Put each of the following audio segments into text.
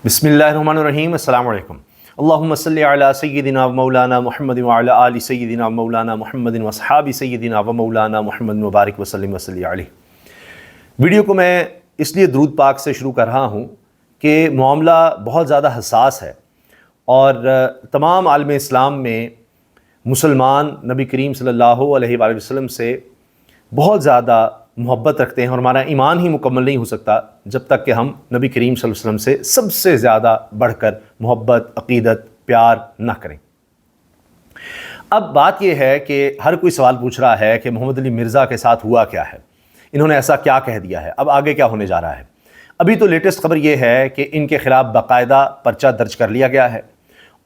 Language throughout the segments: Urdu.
بسم اللہ الرحمن الرحیم۔ السلام علیکم۔ اللہم صلی علی سیدنا و مولانا محمد وعلی آل سیدنا و مولانا محمد و اصحاب سیدنا و مولانا محمد مبارک وسلم وصلی علیہ۔ ویڈیو کو میں اس لیے درود پاک سے شروع کر رہا ہوں کہ معاملہ بہت زیادہ حساس ہے، اور تمام عالم اسلام میں مسلمان نبی کریم صلی اللہ علیہ وآلہ وسلم سے بہت زیادہ محبت رکھتے ہیں، اور ہمارا ایمان ہی مکمل نہیں ہو سکتا جب تک کہ ہم نبی کریم صلی اللہ علیہ وسلم سے سب سے زیادہ بڑھ کر محبت، عقیدت، پیار نہ کریں۔ اب بات یہ ہے کہ ہر کوئی سوال پوچھ رہا ہے کہ محمد علی مرزا کے ساتھ ہوا کیا ہے، انہوں نے ایسا کیا کہہ دیا ہے، اب آگے کیا ہونے جا رہا ہے۔ ابھی تو لیٹسٹ خبر یہ ہے کہ ان کے خلاف باقاعدہ پرچہ درج کر لیا گیا ہے،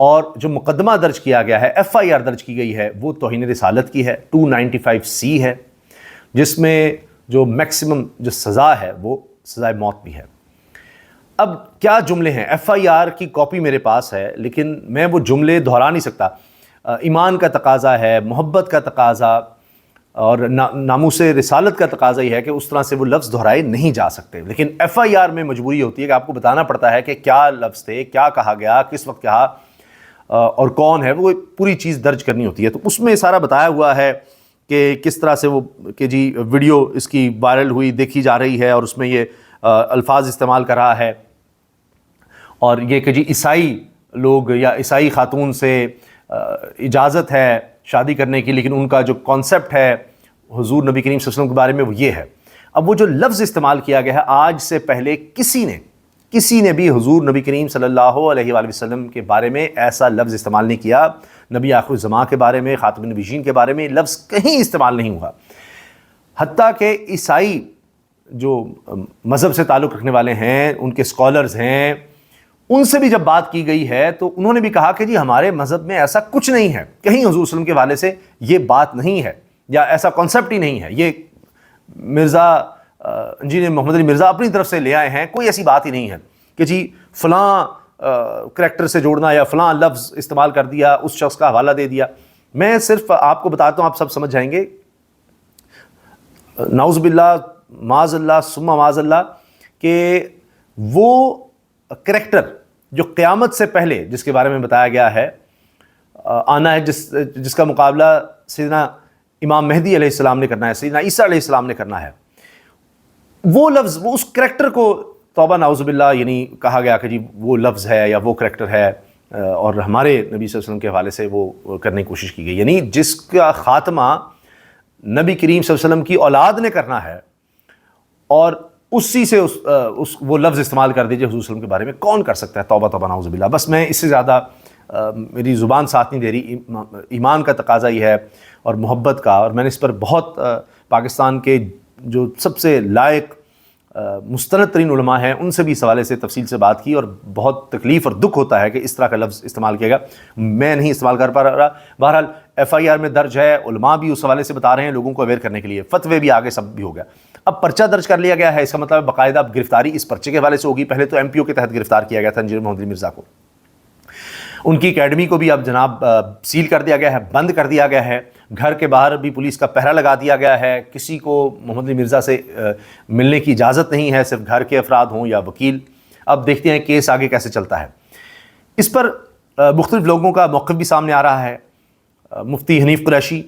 اور جو مقدمہ درج کیا گیا ہے، FIR درج کی گئی ہے، وہ توہین رسالت کی ہے، 295C ہے، جس میں جو میکسیمم جو سزا ہے وہ سزائے موت بھی ہے۔ اب کیا جملے ہیں، FIR کی کاپی میرے پاس ہے، لیکن میں وہ جملے دہرا نہیں سکتا۔ ایمان کا تقاضا ہے، محبت کا تقاضا اور ناموس رسالت کا تقاضا یہ ہے کہ اس طرح سے وہ لفظ دہرائے نہیں جا سکتے، لیکن FIR میں مجبوری ہوتی ہے کہ آپ کو بتانا پڑتا ہے کہ کیا لفظ تھے، کیا کہا گیا، کس وقت کہا اور کون ہے، وہ پوری چیز درج کرنی ہوتی ہے۔ تو اس میں سارا بتایا ہوا ہے کہ کس طرح سے وہ کہ جی ویڈیو اس کی وائرل ہوئی، دیکھی جا رہی ہے، اور اس میں یہ الفاظ استعمال کر رہا ہے، اور یہ کہ جی عیسائی لوگ یا عیسائی خاتون سے اجازت ہے شادی کرنے کی، لیکن ان کا جو کانسیپٹ ہے حضور نبی کریم صلی اللہ علیہ وسلم کے بارے میں وہ یہ ہے۔ اب وہ جو لفظ استعمال کیا گیا ہے، آج سے پہلے کسی نے بھی حضور نبی کریم صلی اللہ علیہ وآلہ وسلم کے بارے میں ایسا لفظ استعمال نہیں کیا۔ نبی آخر الزمان کے بارے میں، خاتم النبیین کے بارے میں لفظ کہیں استعمال نہیں ہوا۔ حتیٰ کہ عیسائی جو مذہب سے تعلق رکھنے والے ہیں، ان کے اسکالرز ہیں، ان سے بھی جب بات کی گئی ہے تو انہوں نے بھی کہا کہ جی ہمارے مذہب میں ایسا کچھ نہیں ہے، کہیں حضور صلی اللہ علیہ وسلم کے حوالے سے یہ بات نہیں ہے، یا ایسا کانسیپٹ ہی نہیں ہے، یہ مرزا انجینئر محمد علی مرزا اپنی طرف سے لے آئے ہیں، کوئی ایسی بات ہی نہیں ہے کہ جی فلاں کریکٹر سے جوڑنا یا فلاں لفظ استعمال کر دیا، اس شخص کا حوالہ دے دیا۔ میں صرف آپ کو بتاتا ہوں، آپ سب سمجھ جائیں گے۔ نعوذ باللہ، معاذ اللہ ثم معاذ اللہ، کہ وہ کریکٹر جو قیامت سے پہلے جس کے بارے میں بتایا گیا ہے آنا ہے، جس کا مقابلہ سیدنا امام مہدی علیہ السلام نے کرنا ہے، سیدنا عیسیٰ علیہ السلام نے کرنا ہے، وہ لفظ، وہ اس کریکٹر کو توبہ نعوذ باللہ یعنی کہا گیا کہ جی وہ لفظ ہے یا وہ کریکٹر ہے، اور ہمارے نبی صلی اللہ علیہ وسلم کے حوالے سے وہ کرنے کی کوشش کی گئی، یعنی جس کا خاتمہ نبی کریم صلی اللہ علیہ وسلم کی اولاد نے کرنا ہے، اور اسی سے وہ لفظ استعمال کر دیجئے حضور صلی اللہ علیہ وسلم کے بارے میں، کون کر سکتا ہے؟ توبہ توبہ نعوذ باللہ۔ بس میں اس سے زیادہ میری زبان ساتھ نہیں دے رہی۔ ایمان کا تقاضا یہ ہے اور محبت کا، اور میں نے اس پر بہت پاکستان کے جو سب سے لائق مستند ترین علماء ہیں ان سے بھی اس حوالے سے تفصیل سے بات کی، اور بہت تکلیف اور دکھ ہوتا ہے کہ اس طرح کا لفظ استعمال کیا گیا۔ میں نہیں استعمال کر پا رہا۔ بہرحال FIR میں درج ہے، علماء بھی اس حوالے سے بتا رہے ہیں لوگوں کو اویئر کرنے کے لیے، فتوے بھی آگے سب بھی ہو گیا۔ اب پرچہ درج کر لیا گیا ہے، اس کا مطلب باقاعدہ اب گرفتاری اس پرچے کے حوالے سے ہوگی۔ پہلے تو MPO کے تحت گرفتار کیا گیا تھا انجینئر محمد علی مرزا کو، ان کی اکیڈمی کو بھی اب جناب سیل کر دیا گیا ہے، بند کر دیا گیا ہے، گھر کے باہر بھی پولیس کا پہرا لگا دیا گیا ہے، کسی کو محمد علی مرزا سے ملنے کی اجازت نہیں ہے، صرف گھر کے افراد ہوں یا وکیل۔ اب دیکھتے ہیں کیس آگے کیسے چلتا ہے۔ اس پر مختلف لوگوں کا موقف بھی سامنے آ رہا ہے۔ مفتی حنیف قریشی،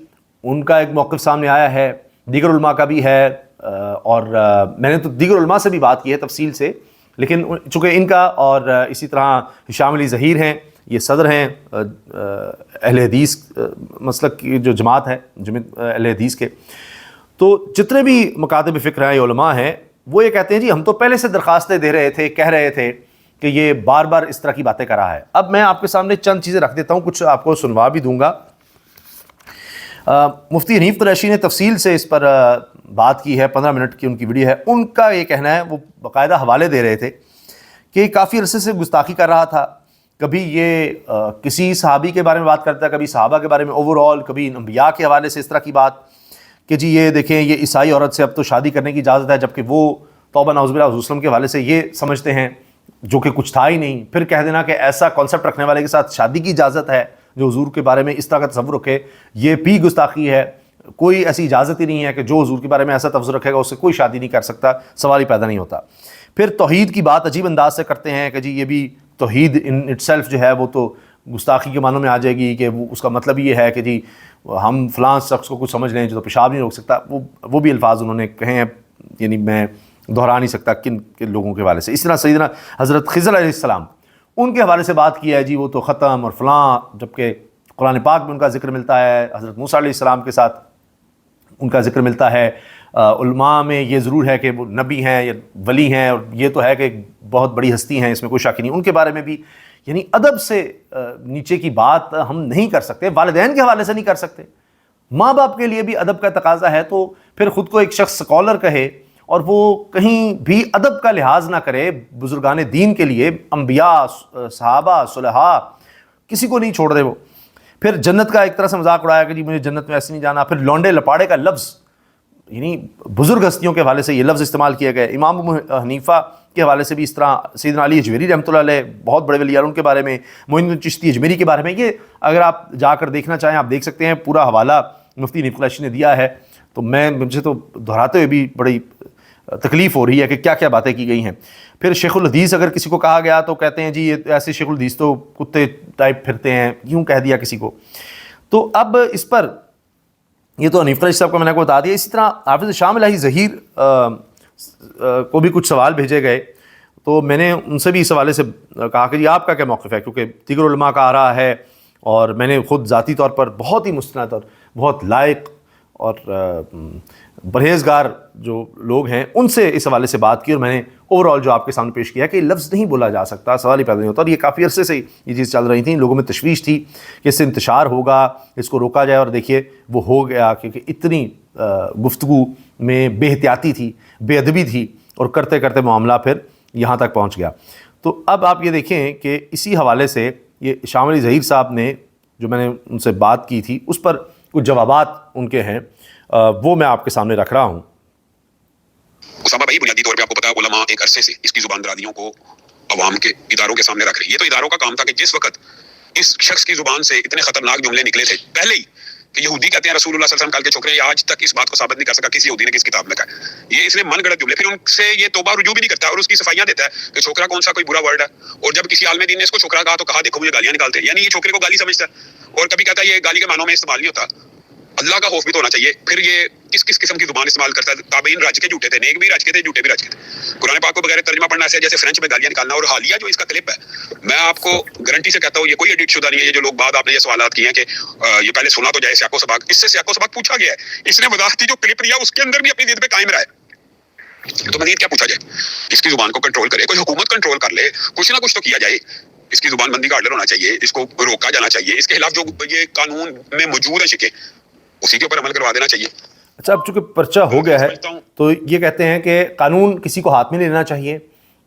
ان کا ایک موقف سامنے آیا ہے، دیگر علماء کا بھی ہے، اور میں نے تو دیگر علماء سے بھی بات کی ہے تفصیل سے، لیکن چونکہ ان کا اور اسی طرح ہشام علی ظہیر ہیں، یہ صدر ہیں اہل حدیث مسلک کی جو جماعت ہے، جماعت اہل حدیث کے، تو جتنے بھی مکاتب فکر ہیں، علماء ہیں، وہ یہ کہتے ہیں جی ہم تو پہلے سے درخواستیں دے رہے تھے، کہہ رہے تھے کہ یہ بار بار اس طرح کی باتیں کر رہا ہے۔ اب میں آپ کے سامنے چند چیزیں رکھ دیتا ہوں، کچھ آپ کو سنوا بھی دوں گا۔ مفتی حنیف قریشی نے تفصیل سے اس پر بات کی ہے، 15 منٹ کی ان کی ویڈیو ہے۔ ان کا یہ کہنا ہے، وہ باقاعدہ حوالے دے رہے تھے کہ کافی عرصے سے گستاخی کر رہا تھا، کبھی یہ کسی صحابی کے بارے میں بات کرتا ہے، کبھی صحابہ کے بارے میں اوور آل، کبھی انبیاء کے حوالے سے اس طرح کی بات کہ جی یہ دیکھیں یہ عیسائی عورت سے اب تو شادی کرنے کی اجازت ہے، جبکہ وہ توبہ نعوذ باللہ حضور صلی اللہ علیہ وسلم کے حوالے سے یہ سمجھتے ہیں جو کہ کچھ تھا ہی نہیں۔ پھر کہہ دینا کہ ایسا کانسیپٹ رکھنے والے کے ساتھ شادی کی اجازت ہے جو حضور کے بارے میں اس طرح کا تصور رکھے، یہ بھی گستاخی ہے۔ کوئی ایسی اجازت ہی نہیں ہے کہ جو حضور کے بارے میں ایسا تصور رکھے گا اس سے کوئی شادی نہیں کر سکتا، سوال ہی پیدا نہیں ہوتا۔ پھر توحید کی بات عجیب انداز سے کرتے ہیں کہ جی یہ بھی توحید ان اٹ سیلف جو ہے وہ تو گستاخی کے معنوں میں آ جائے گی، کہ وہ اس کا مطلب یہ ہے کہ جی ہم فلاں شخص کو کچھ سمجھ لیں جو تو پیشاب نہیں روک سکتا. وہ بھی الفاظ انہوں نے کہے ہیں، یعنی میں دہرا نہیں سکتا کن لوگوں کے حوالے سے. اس طرح سیدنا حضرت خضر علیہ السلام ان کے حوالے سے بات کی ہے جی وہ تو ختم اور فلاں، جبکہ قرآن پاک میں ان کا ذکر ملتا ہے. حضرت موسیٰ علیہ السلام کے ساتھ ان کا ذکر ملتا ہے. علماء میں یہ ضرور ہے کہ وہ نبی ہیں یا ولی ہیں، اور یہ تو ہے کہ بہت بڑی ہستی ہیں، اس میں کوئی شک نہیں. ان کے بارے میں بھی یعنی ادب سے نیچے کی بات ہم نہیں کر سکتے، والدین کے حوالے سے نہیں کر سکتے. ماں باپ کے لیے بھی ادب کا تقاضا ہے، تو پھر خود کو ایک شخص اسکالر کہے اور وہ کہیں بھی ادب کا لحاظ نہ کرے بزرگان دین کے لیے، انبیاء، صحابہ، صلحاء، کسی کو نہیں چھوڑ دے وہ. پھر جنت کا ایک طرح سے مذاق اڑایا کہ جی مجھے جنت میں ایسے نہیں جانا. پھر لونڈے لپاڑے کا لفظ، یعنی بزرگ ہستیوں کے حوالے سے یہ لفظ استعمال کیا گیا. امام ابو حنیفہ کے حوالے سے بھی اس طرح، سیدنا علی اجمیری رحمۃ اللہ علیہ بہت بڑے ولی ان کے بارے میں، معین الدین چشتی اجمیری کے بارے میں، یہ اگر آپ جا کر دیکھنا چاہیں آپ دیکھ سکتے ہیں. پورا حوالہ مفتی نعمت اللہ نے دیا ہے. تو مجھے تو دہراتے ہوئے بھی بڑی تکلیف ہو رہی ہے کہ کیا کیا باتیں کی گئی ہیں. پھر شیخ الحدیث اگر کسی کو کہا گیا تو کہتے ہیں جی یہ ایسے شیخ الحدیث تو کتے ٹائپ پھرتے ہیں، یوں کہہ دیا کسی کو. تو اب اس پر یہ تو حنیف قریشی صاحب کو میں نے کو بتا دیا. اسی طرح حافظ شام الہی ظہیر کو بھی کچھ سوال بھیجے گئے، تو میں نے ان سے بھی اس حوالے سے کہا کہ جی آپ کا کیا موقف ہے، کیونکہ دیگر علماء کا آ رہا ہے اور میں نے خود ذاتی طور پر بہت ہی مستند اور بہت لائق اور پرہیزگار جو لوگ ہیں ان سے اس حوالے سے بات کی، اور میں نے اوور آل جو آپ کے سامنے پیش کیا کہ لفظ نہیں بولا جا سکتا، سوال ہی پیدا نہیں ہوتا. اور یہ کافی عرصے سے یہ چیز چل رہی تھی، لوگوں میں تشویش تھی کہ اس سے انتشار ہوگا، اس کو روکا جائے، اور دیکھیے وہ ہو گیا، کیونکہ اتنی گفتگو میں بے احتیاطی تھی، بے ادبی تھی، اور کرتے کرتے معاملہ پھر یہاں تک پہنچ گیا. تو اب آپ یہ دیکھیں کہ اسی حوالے سے یہ شام علی ظہیر صاحب نے جو میں نے ان سے بات کی تھی اس پر کچھ جوابات ان کے ہیں، وہ میں آپ کے سامنے رکھ رہا ہوں. اسامہ بھائی بنیادی طور پہ آپ کو پتا ہے علماء ایک عرصے سے اس کی زبان درازیوں کو عوام کے اداروں کے سامنے رکھ رہی ہے. یہ تو اداروں کا کام تھا کہ جس وقت اس شخص کی زبان سے اتنے خطرناک جملے نکلے تھے پہلے ہی کہ یہودی کہتے ہیں رسول اللہ صلی اللہ علیہ وسلم کال کے چھوکرے، یہ آج تک اس بات کو ثابت نہیں کر سکا کسی یہودی نے کس کتاب میں کہا. یہ اس نے من گڑت جملے، پھر ان سے یہ توبہ رجوع بھی نہیں کرتا اور اس کی صفائیاں دیتا ہے کہ چھوکرا کون سا کوئی برا ورڈ ہے. اور جب کسی عالم دین نے اس کو چھوکرا کہا تو کہا دیکھو مجھے گالیاں نکالتے ہیں، یعنی یہ چھوکرے کو گالی سمجھتا ہے. اور کبھی کہتا ہے یہ گالی کے معنوں میں استعمال نہیں ہوتا. اللہ کا خوف بھی تو ہونا چاہیے. پھر یہ کس کس قسم کی زبان استعمال کرتا ہے. تابعین رج کے جھوٹے تھے، نیک بھی رج کے تھے، جھوٹے بھی رج کے تھے. قرآن پاک کو بغیر ترجمہ پڑھنا ایسے جیسے فرینچ میں گالیاں نکالنا. اور حالیہ جو اس کا کلپ ہے، میں آپ کو گارنٹی سے کہتا ہوں یہ کوئی ایڈٹ شدہ نہیں ہے. یہ جو لوگ بعد آپ نے یہ سوالات کیے ہیں کہ یہ پہلے سنا تو جائے سیاق و سباق، اس سے سیاق و سباق پوچھا گیا ہے. اس نے وضاحتی جو کلپ دیا اس کے اندر بھی اپنی ضد پہ قائم رہا ہے. تو مزید کیا پوچھا جائے؟ اس کی زبان کو کنٹرول کرے، کوئی حکومت کنٹرول کر لے، کچھ نہ کچھ تو کیا جائے. اس کی زبان بندی کا آرڈر ہونا چاہیے، اس کو روکا جانا چاہیے. اس کے خلاف جو یہ قانون میں موجود ہے شکے، اسی کے اوپر عمل کروا دینا چاہیے. اچھا، اب چونکہ پرچہ ہو گیا ہے تو یہ کہتے ہیں کہ قانون کسی کو ہاتھ میں نہیں لینا چاہیے،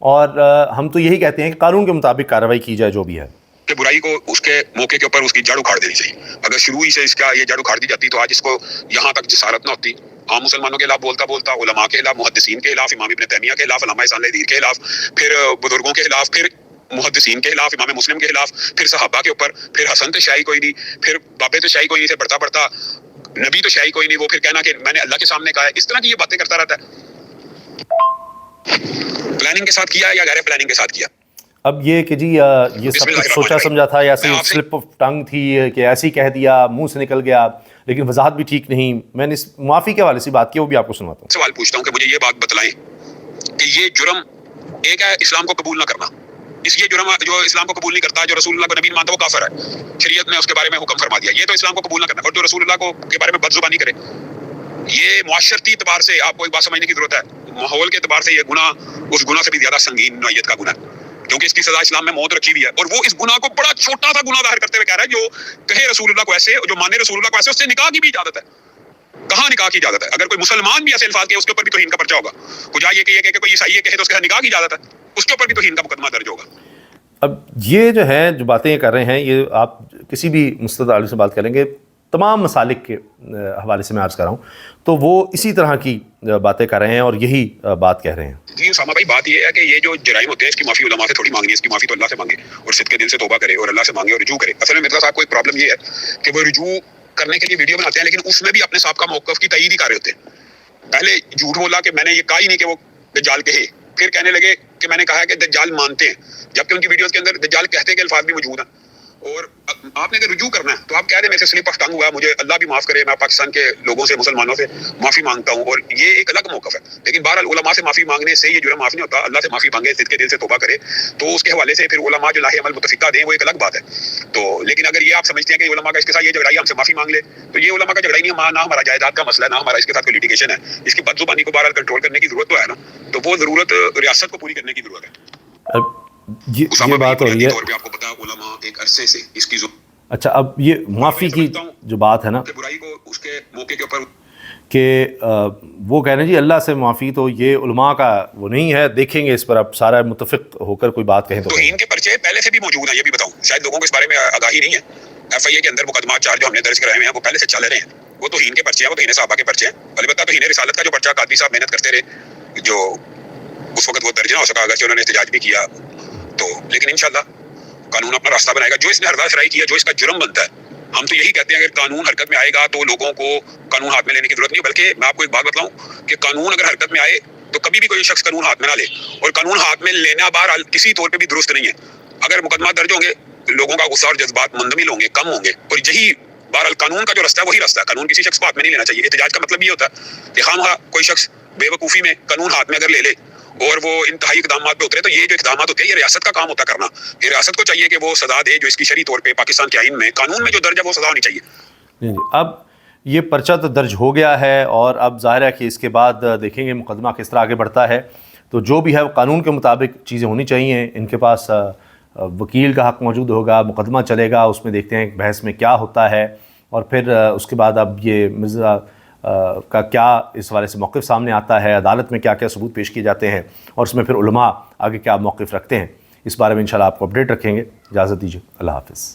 اور ہم تو یہی کہتے ہیں کہ قانون کے مطابق کارروائی کی جائے جو بھی ہے. کہ برائی کو اس کے موقع کے اوپر اس کی جڑ اکھاڑ دینی چاہیے. اگر شروع ہی سے اس کا یہ جڑ اکھاڑ دی جاتی تو آج اس کو یہاں تک جسارت نہ ہوتی. عام مسلمانوں کے خلاف بولتا علماء کے خلاف، محدثین کے خلاف، امام ابن تیمیہ کے خلاف، علامہ احسان اللہ دیر کے خلاف، پھر بزرگوں کے خلاف، پھر محدثین کے خلاف، امام مسلم کے خلاف، پھر صحابہ کے اوپر، پھر حسن تو شاہی کوئی نہیں، پھر بابے تو شاہی کوئی نہیں، سے بڑھتا بڑھتا نبی تو شاہی کوئی نہیں، وہ پھر کہنا کہ میں نے اللہ کے سامنے کہا ہے. اس طرح کی یہ باتیں کرتا رہتا ہے. پلاننگ کے ساتھ کیا یا غیر پلاننگ کے ساتھ کیا؟ اب یہ کہ جی یہ سب کچھ سوچا سمجھا تھا یا صرف سلپ آف ٹنگ تھی کہ ایسے ہی کہہ دیا، منہ سے نکل گیا، لیکن وضاحت بھی ٹھیک نہیں. میں نے اس معافی کے حوالے سے بات کی، وہ بھی آپ کو سنواتا ہوں. سوال پوچھتا ہوں کہ مجھے یہ بات بتلائیں کہ یہ جرم ایک ہے اسلام کو قبول نہ کرنا. یہ جرم جو اسلام کو قبول نہیں کرتا، جو رسول اللہ کو نبی مانتا وہ کافر ہے. شریعت نے اس کے بارے میں حکم فرما دیا یہ تو اسلام کو قبول نہ کرنا. اور جو رسول اللہ کو کے بارے میں بد زبانی کرے، یہ معاشرتی اعتبار سے آپ کو ایک بات سمجھنے کی ضرورت ہے. ماحول کے اعتبار سے یہ گناہ اس گناہ سے بھی زیادہ سنگین نوعیت کا گناہ ہے، کیونکہ اس کی سزا اسلام میں موت رکھی ہوئی ہے. اور وہ اس گناہ کو بڑا چھوٹا سا گناہ ظاہر کرتے ہوئے کہہ رہا ہے جو کہے رسول اللہ کو ایسے، جو مانے رسول اللہ کو ایسے، اس سے نکاح کی بھی اجازت ہے. کہاں نکاح کی اجازت ہے؟ اگر کوئی مسلمان بھی ایسے الفاظ کہے اس کے اوپر بھی توہین کا پرچہ ہوگا. کچھ یہ کہ کوئی عیسائی کہے تو اس کے نکاح کی اجازت ہے، اس کے اوپر بھی توہین کا مقدمہ درج ہوگا. اب یہ جو ہے جو باتیں یہ کر رہے ہیں، یہ آپ کسی بھی مستند عالم سے بات کریں گے، تمام مسالک کے حوالے سے میں عرض کر رہا ہوں، تو وہ اسی طرح کی باتیں کر رہے ہیں اور یہی بات کہہ رہے ہیں. جی اسامہ بھائی، بات یہ ہے کہ یہ جو جرائم ہوتے ہیں اس کی معافی علماء سے تھوڑی مانگنی ہے. اس کی معافی تو اللہ سے مانگے اور صدق کے دل سے توبہ کرے اور اللہ سے مانگے اور رجوع کرے. اصل میں مرزا صاحب کو ایک پرابلم یہ ہے کہ وہ رجوع کرنے کے لیے ویڈیو بناتے ہیں، لیکن اس میں بھی اپنے صاحب کا موقف کی تائید ہی کر رہے ہوتے ہیں. پہلے جھوٹ بولا کہ میں نے یہ کہا ہی نہیں کہ وہ دجال کہے، پھر کہنے لگے کہ میں نے کہا کہ دجال مانتے ہیں، جبکہ ان کی ویڈیوز کے اندر دجال کہتے کے الفاظ بھی موجود ہیں. اور آپ نے اگر رجوع کرنا ہے تو آپ کہہ دیں میرے سے سلپ آف ٹنگ ہوا، مجھے اللہ بھی معاف کرے، میں پاکستان کے لوگوں سے، مسلمانوں سے معافی مانگتا ہوں، اور یہ ایک الگ موقف ہے. لیکن بہرحال علماء سے معافی مانگنے سے یہ جرم معاف نہیں ہوتا. اللہ سے معافی مانگے، صدقے دل سے توبہ کرے، تو اس کے حوالے سے پھر علماء جو لاہ عمل متفقہ دیں وہ ایک الگ بات ہے. تو لیکن اگر یہ آپ سمجھتے ہیں کہ علماء کا اس کے ساتھ یہ جھگڑا ہی ہم سے معافی مانگ لے، تو یہ علماء کا جھگڑا ہی نہیں ہے، نہ ہمارا جائیداد کا مسئلہ ہے، نہ ہمارا اس کے ساتھ کوئی لیٹیگیشن ہے. اس کی بد زبانی کو بہرحال کنٹرول کرنے کی ضرورت تو ہے نا، تو وہ ضرورت ریاست کو پوری کرنے کی ضرورت ہے. یہ بات ہو رہی ہے. طور پہ آپ کو پتا علماء ایک عرصے سے اس کی اچھا، اب یہ معافی کی جو بات ہے نا، برائی کو اس کے موقع کے اوپر کہ وہ کہہ رہے ہیں جی اللہ سے معافی، تو یہ علماء کا وہ نہیں ہے. دیکھیں گے اس پر اب سارا متفق ہو کر کوئی بات کہیں تو توہین کے پرچے پہلے سے بھی موجود ہیں، یہ بھی بتاؤں، شاید لوگوں کو اس بارے میں آگاہی نہیں ہے. ایف آئی اے کے اندر مقدمات 4 جو ہم نے درج کرائے ہوئے ہیں وہ پہلے سے چل رہے ہیں. وہ توہین کے پرچے ہیں، وہ توہین صحابہ کے پرچے ہیں. البتہ توہین رسالت کا جو پرچہ قادری صاحب محنت کرتے رہے، جو اس وقت وہ درج نہ ہو سکا، اگرچہ انہوں نے احتجاج بھی کیا، تو لیکن انشاءاللہ قانون اپنا راستہ بنائے گا. جو اس نے ہردہ شرائی کیا، جو اس کا جرم بنتا ہے، ہم تو یہی کہتے ہیں اگر قانون حرکت میں آئے گا تو لوگوں کو قانون ہاتھ میں لینے کی ضرورت نہیں. بلکہ میں آپ کو ایک بات بتلاؤں کہ قانون اگر حرکت میں آئے تو کبھی بھی کوئی شخص قانون ہاتھ میں نہ لے، اور قانون ہاتھ میں لینا بہرحال کسی طور پہ بھی درست نہیں ہے. اگر مقدمات درج ہوں گے، لوگوں کا غصہ اور جذبات منجمد ہوں گے، کم ہوں گے، اور یہی بہرحال قانون کا جو رستہ ہے وہی رستہ ہے. قانون کسی شخص کو ہاتھ میں نہیں لینا چاہیے. احتجاج کا مطلب یہ ہوتا ہے کہ خواہ کوئی شخص بے وقوفی میں قانون ہاتھ میں اگر لے لے اور وہ انتہائی اقدامات پہ اترے، تو یہ جو اقدامات ہوتے ہیں یہ ریاست کا کام ہوتا کرنا. یہ ریاست کو چاہیے کہ وہ سزا دے جو اس کی شرعی طور پہ پاکستان کے آئین میں قانون میں جو درج ہے وہ سزا ہونی چاہیے. جی. اب یہ پرچہ تو درج ہو گیا ہے، اور اب ظاہر ہے کہ اس کے بعد دیکھیں گے مقدمہ کس طرح آگے بڑھتا ہے. تو جو بھی ہے وہ قانون کے مطابق چیزیں ہونی چاہیے. ان کے پاس وکیل کا حق موجود ہوگا، مقدمہ چلے گا، اس میں دیکھتے ہیں بحث میں کیا ہوتا ہے، اور پھر اس کے بعد اب یہ مرزا کا کیا اس حوالے سے موقف سامنے آتا ہے، عدالت میں کیا کیا ثبوت پیش کیے جاتے ہیں، اور اس میں پھر علماء آگے کیا موقف رکھتے ہیں، اس بارے میں انشاءاللہ آپ کو اپڈیٹ رکھیں گے. اجازت دیجیے، اللہ حافظ.